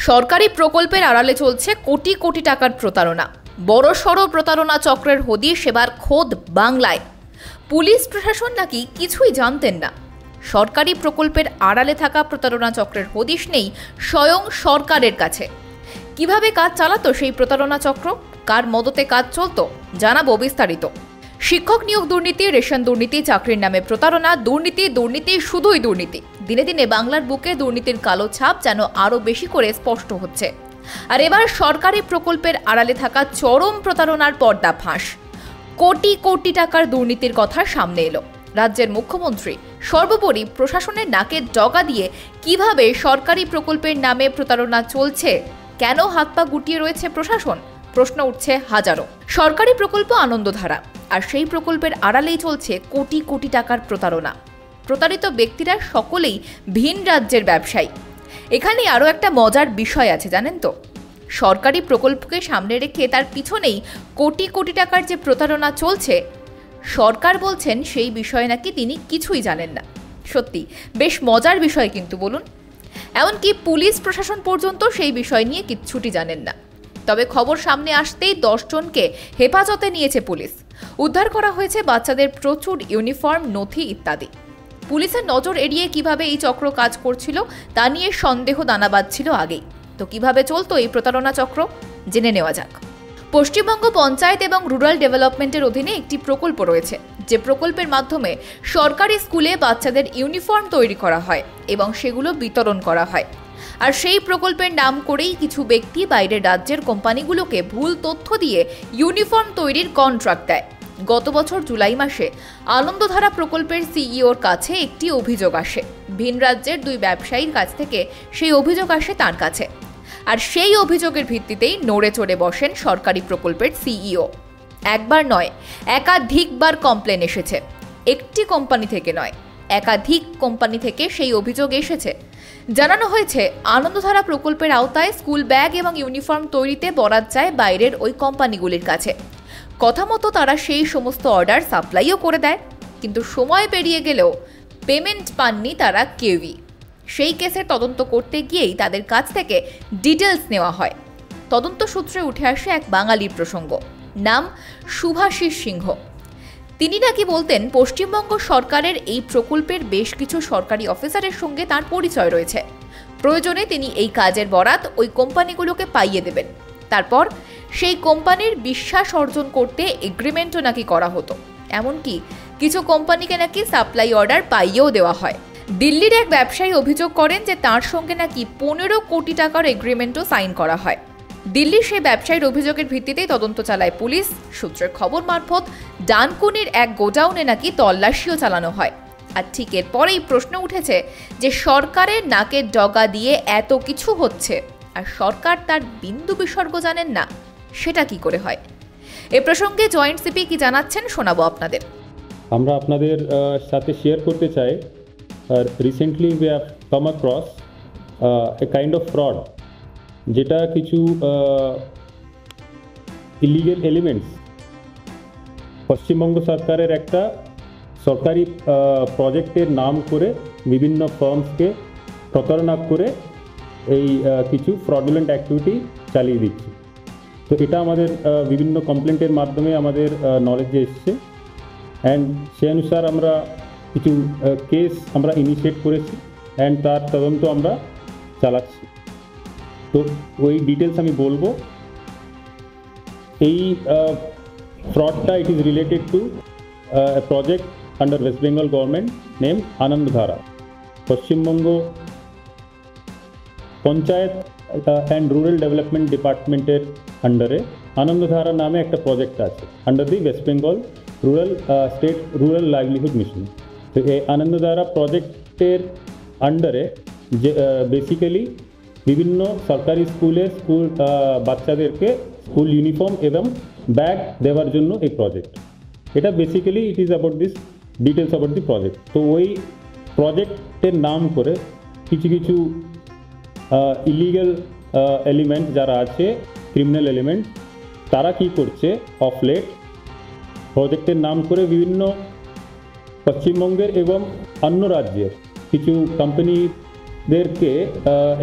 সরকারি প্রকল্পের আড়ালে চলছে কোটি কোটি টাকার প্রতারণা। বড়সড় প্রতারণা চক্রের হদিশ এবার খোদ বাংলায়। পুলিশ প্রশাসন নাকি কিছুই জানতেন না। সরকারি প্রকল্পের আড়ালে থাকা প্রতারণা চক্রের হদিশ নেই স্বয়ং সরকারের কাছে। কিভাবে কাজ চালাতো সেই প্রতারণা চক্র, কার মদতে কাজ চলতো, জানাবো বিস্তারিত। শিক্ষক নিয়োগ দুর্নীতি, রেশন দুর্নীতি, চাকরির নামে প্রতারণা, দুর্নীতি, শুধুই দুর্নীতি। দিনে দিনে বাংলার বুকে দুর্নীতির কালো ছাপ যেন আরও বেশি করে স্পষ্ট হচ্ছে। আর এবার সরকারি প্রকল্পের আড়ালে থাকা চরম প্রতারণার পর্দা ফাঁস। কোটি কোটি টাকার দুর্নীতির কথা সামনে এলো। রাজ্যের মুখ্যমন্ত্রী সর্বোপরি প্রশাসনের নাকে ডগা দিয়ে কিভাবে সরকারি প্রকল্পের নামে প্রতারণা চলছে, কেন হাত পা গুটিয়ে রয়েছে প্রশাসন, প্রশ্ন উঠছে হাজারো। সরকারি প্রকল্প আনন্দধারা, আর সেই প্রকল্পের আড়ালেই চলছে কোটি কোটি টাকার প্রতারণা। প্রতারিত ব্যক্তিরা সকলেই ভিন রাজ্যের ব্যবসায়ী। এখানে আরও একটা মজার বিষয় আছে জানেন তো, সরকারি প্রকল্পকে সামনে রেখে তার পিছনেই কোটি কোটি টাকার যে প্রতারণা চলছে, সরকার বলছেন সেই বিষয়ে নাকি তিনি কিছুই জানেন না। সত্যি বেশ মজার বিষয় কিন্তু বলুন। এমনকি পুলিশ প্রশাসন পর্যন্ত সেই বিষয় নিয়ে কিচ্ছুটি জানেন না। তবে খবর সামনে আসতেই 10 জনকে হেফাজতে নিয়েছে পুলিশ। উদ্ধার করা হয়েছে বাচ্চাদের প্রচুর ইউনিফর্ম, নথি ইত্যাদি। পুলিশের নজর এড়িয়ে কিভাবে এই চক্র কাজ করছিল তা নিয়ে সন্দেহ দানা বাঁধছিল আগেই। তো কিভাবে চলতো এই প্রতারণা চক্র, জেনে নেওয়া যাক। পশ্চিমবঙ্গ পঞ্চায়েত এবং রুরাল ডেভেলপমেন্টের অধীনে একটি প্রকল্প রয়েছে, যে প্রকল্পের মাধ্যমে সরকারি স্কুলে বাচ্চাদের ইউনিফর্ম তৈরি করা হয় এবং সেগুলো বিতরণ করা হয়। আর সেই প্রকল্পের নাম করেই কিছু ব্যক্তি বাইরের রাজ্যের কোম্পানিগুলোকে ভুল তথ্য দিয়ে ইউনিফর্ম তৈরির কন্ট্রাক্ট দেয়। গত বছর জুলাই মাসে আনন্দধারা প্রকল্পের সিইওর কাছে একটি অভিযোগ আসে। ভিন রাজ্যের 2 ব্যবসায়ীর কাছ থেকে সেই অভিযোগ আসে তার কাছে। আর সেই অভিযোগের ভিত্তিতেই নড়ে চড়ে বসেন সরকারি প্রকল্পের সিইও। একবার নয়, একাধিকবার কমপ্লেন এসেছে। একটি কোম্পানি থেকে নয়, একাধিক কোম্পানি থেকে সেই অভিযোগ এসেছে। জানানো হয়েছে আনন্দধারা প্রকল্পের আওতায় স্কুল ব্যাগ এবং ইউনিফর্ম তৈরিতে বরাত যায় বাইরের ওই কোম্পানিগুলির কাছে। কথা মতো তারা সেই সমস্ত অর্ডার সাপ্লাইও করে দেয়, কিন্তু সময় পেরিয়ে গেলেও পেমেন্ট পাননি তারা কেউই। সেই কেসের তদন্ত করতে গিয়েই তাদের কাছ থেকে ডিটেলস নেওয়া হয়। তদন্ত সূত্রে উঠে আসে এক বাঙালির প্রসঙ্গ, নাম শুভাশিস সিংহ। তিনি নাকি বলতেন পশ্চিমবঙ্গ সরকারের এই প্রকল্পের বেশ কিছু সরকারি অফিসারের সঙ্গে তার পরিচয় রয়েছে। প্রয়োজনে তিনি এই কাজের বরাত ওই কোম্পানিগুলোকে পাইয়ে দেবেন। তারপর সেই কোম্পানির বিশ্বাস অর্জন করতে এগ্রিমেন্টও নাকি করা হতো। এমনকি কিছু কোম্পানিকে নাকি সাপ্লাই অর্ডার পাইয়েও দেওয়া হয়। দিল্লির এক ব্যবসায়ী অভিযোগ করেন যে তার সঙ্গে নাকি 15 কোটি টাকার এগ্রিমেন্টও সাইন করা হয়। দিল্লির সেই ব্যবসায়ীর অভিযোগের ভিত্তিতেই তদন্ত চালায় পুলিশ। সূত্রের খবর মারফত ডানকুনির এক গোডাউনে নাকি তল্লাশিও চালানো হয়। আর ঠিক এরপরেই প্রশ্ন উঠেছে যে সরকারের নাকে ডগা দিয়ে এত কিছু হচ্ছে, আর সরকার তার বিন্দু বিসর্গ জানেন না, সেটা কি করে হয়? এ প্রসঙ্গে জয়েন্ট সিপি কি জানাচ্ছেন শোনাবো আপনাদের। আমরা আপনাদের সাথে শেয়ার করতে চাই, recently we have come across a kind of fraud, যেটা কিছু ইলিগেল এলিমেন্টস পশ্চিমবঙ্গ সরকারের একটা সরকারি প্রজেক্টের নাম করে বিভিন্ন ফার্মসকে প্রতারণা করে এই কিছু ফ্রডুলেন্ট অ্যাক্টিভিটি চালিয়ে দিচ্ছে। তো এটা আমাদের বিভিন্ন কমপ্লেন্টের মাধ্যমে আমাদের নলেজে এসছে, অ্যান্ড সে অনুসার আমরা কিছু কেস আমরা ইনিশিয়েট করেছি, অ্যান্ড তার তদন্ত আমরা চালাচ্ছি। তো ওই ডিটেলস আমি বলবো। এই ফ্রডটা it is related to a project under West Bengal government name Anandadhara. Paschimbanga panchayat and rural development ডিপার্টমেন্টের আন্ডারে আনন্দধারা নামে একটা প্রজেক্ট আছে, under the West Bengal state rural livelihood mission. তো এই আনন্দধারা প্রজেক্টের আন্ডারে যে বেসিক্যালি বিভিন্ন সরকারি স্কুল বাচ্চাদেরকে স্কুল ইউনিফর্ম এবং ব্যাগ দেওয়ার জন্য এই প্রজেক্ট। এটা basically it is about this details about the project. তো ওই প্রজেক্টের নাম করে কিছু কিছু ইলিগাল এলিমেন্ট যারা আছে, ক্রিমিনাল এলিমেন্ট, তারা কি করছে অফ লেট প্রজেক্টের নাম করে বিভিন্ন পশ্চিমবঙ্গের এবং অন্য রাজ্যের কিছু কোম্পানি স্টুডেন্টদেরকে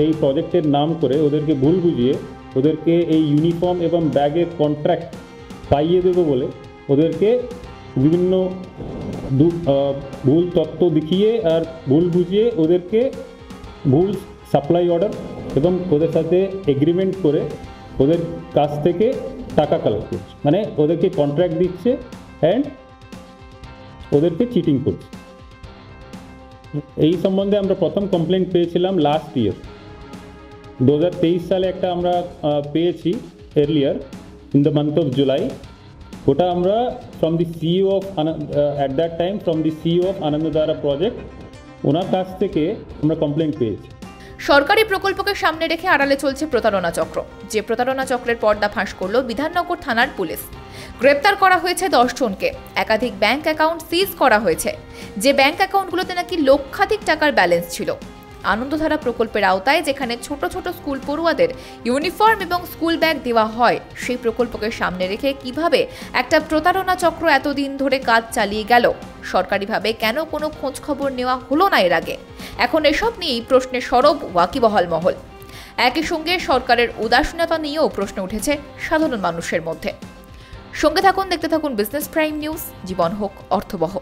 এই প্রজেক্টের নাম করে ওদেরকে ভুল বুঝিয়ে ওদেরকে এই ইউনিফর্ম এবং ব্যাগের কন্ট্রাক্ট পাইয়ে দেবো বলে ওদেরকে বিভিন্ন ভুল তথ্য দেখিয়ে আর ভুল বুঝিয়ে ওদেরকে ভুল সাপ্লাই অর্ডার এবং ওদের সাথে এগ্রিমেন্ট করে ওদের কাছ থেকে টাকা কালেক্ট করছে, মানে ওদেরকে কন্ট্রাক্ট দিচ্ছে অ্যান্ড ওদেরকে চিটিং করছে। এই সম্বন্ধে আমরা প্রথম কমপ্লেন পেয়েছিলাম লাস্ট ইয়ার 2023 সালে একটা আমরা পেয়েছি earlier in the month of July. ওটা আমরা from the CEO of at that time from the CEO of Anandadhara project, ওনার কাছ থেকে আমরা কমপ্লেন পেয়েছি। সরকারি প্রকল্পকে সামনে রেখে আড়ালে চলছে প্রতারণা চক্র। যে প্রতারণা চক্রের পর্দা ফাঁস করল বিধাননগর থানার পুলিশ। গ্রেপ্তার করা হয়েছে 10 জনকে। একাধিক ব্যাংক অ্যাকাউন্ট সিজ করা হয়েছে, যে ব্যাংক অ্যাকাউন্টগুলোতে নাকি লক্ষাধিক টাকার ব্যালেন্স ছিল। আনন্দধারা প্রকল্পের আওতায় যেখানে ছোট ছোট স্কুল পড়ুয়াদের ইউনিফর্ম এবং স্কুল ব্যাগ দেওয়া হয়, সেই প্রকল্পকে সামনে রেখে কিভাবে একটা প্রতারণা চক্র এতদিন ধরে কাজ চালিয়ে গেল, সরকারিভাবে কেন কোনো খোঁজ খবর নেওয়া হলো না এর আগে? এখন এসব নিয়েই প্রশ্নে সরব ওয়াকিবহাল মহল। একই সঙ্গে সরকারের উদাসীনতা নিয়েও প্রশ্ন উঠেছে সাধারণ মানুষের মধ্যে। সঙ্গে থাকুন, দেখতে থাকুন বিজনেস প্রাইম নিউজ। জীবন হোক অর্থবহ।